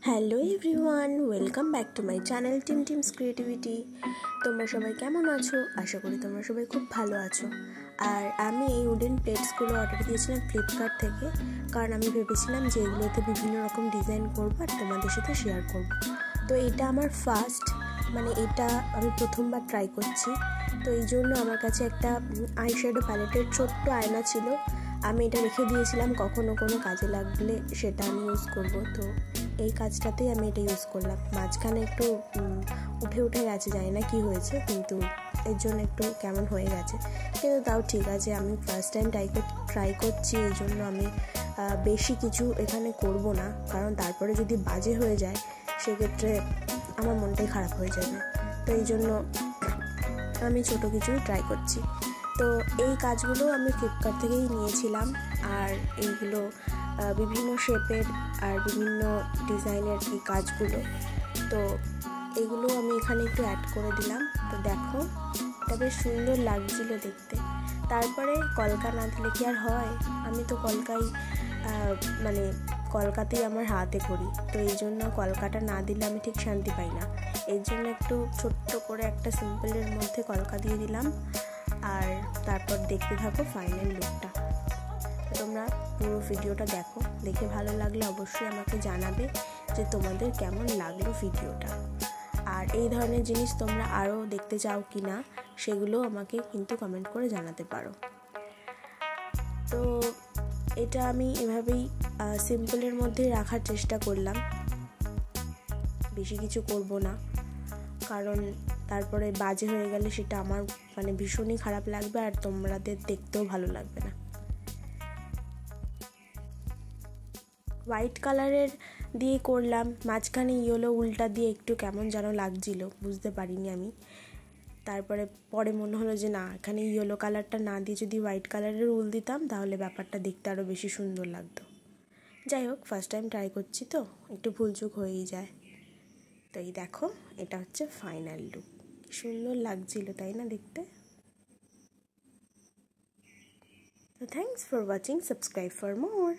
Hello everyone, welcome back to my channel teams creativity. তোমরা সবাই কেমন আছো? আশা করি তোমরা সবাই খুব ভালো আছো। আর আমি এই উডেন প্লেটসগুলো অর্ডার দিয়েছিলাম ফ্লিপকার্ট থেকে, কারণ আমি ভেবেছিলাম যে এগুলোতে বিভিন্ন রকম ডিজাইন করবো আর তোমাদের সাথে শেয়ার করব। তো এটা আমার ফার্স্ট, এটা আমি প্রথমবার ট্রাই করছি। তো এই জন্য আমার কাছে একটা আইশ্যাডো প্যালেটের ছোট্ট আয়না ছিল। আমি এটা রেখে দিয়েছিলাম, কখনো কোনো কাজে লাগলে সেটা আমি ইউজ করব। তো এই কাজটাতেই আমি এটা ইউজ করলাম। মাঝখানে একটু উঠে গেছে, জানি না কি হয়েছে, কিন্তু এর জন্য একটু কেমন হয়ে গেছে, কিন্তু তাও ঠিক আছে। আমি ফার্স্ট টাইম ট্রাই করছি, এই জন্য আমি বেশি কিছু এখানে করব না, কারণ তারপরে যদি বাজে হয়ে যায় সেক্ষেত্রে আমার মনটাই খারাপ হয়ে যাবে। তো এই জন্য আমি ছোটো কিছু ট্রাই করছি। তো এই কাজগুলো আমি ফ্লিপকার্ট থেকেই নিয়েছিলাম, আর এইগুলো বিভিন্ন শেপের আর বিভিন্ন ডিজাইনের এই কাজগুলো। তো এগুলো আমি এখানে একটু অ্যাড করে দিলাম। তো দেখো, এটা বেশ সুন্দর লাগছিল দেখতে। তারপরে কলকা না দিলে কি আর হয়? আমি তো কলকাতেই আমার হাতে করি, তো এই জন্য কলকাটা না দিলে আমি ঠিক শান্তি পাই না। এর জন্য একটু ছোট্ট করে একটা সিম্পলের মধ্যে কলকা দিয়ে দিলাম, আর তারপর দেখতে থাকো ফাইনাল লুকটা। তোমরা পুরো ভিডিওটা দেখো, দেখে ভালো লাগলে অবশ্যই আমাকে জানাবে যে তোমাদের কেমন লাগলো ভিডিওটা। আর এই ধরনের জিনিস তোমরা আরও দেখতে চাও কি না সেগুলো আমাকে কিন্তু কমেন্ট করে জানাতে পারো। তো এটা আমি এভাবেই সিম্পলের মধ্যেই রাখার চেষ্টা করলাম, বেশি কিছু করব না, কারণ তারপরে বাজে হয়ে গেলে সেটা আমার ভীষণই খারাপ লাগবে, আর তোমাদের দেখতেও ভালো লাগবে না। হোয়াইট কালারের দিয়ে করলাম, মাঝখানে ইয়েলো উলটা দিয়ে একটু কেমন যেন লাগছিল, বুঝতে পারিনি আমি। তারপরে পরে মনে হলো যে না, এখানে ইয়েলো কালারটা না দিয়ে যদি হোয়াইট কালারের উল দিতাম তাহলে ব্যাপারটা দেখতে আরও বেশি সুন্দর লাগতো। যাই হোক, ফার্স্ট টাইম ট্রাই করছি তো একটু ভুলচুক হয়েই যায়। তো এই দেখো, এটা হচ্ছে ফাইনাল লুক। সুন্দর লাগছিল, তাই না দেখতে? তো thanks for watching, subscribe for more.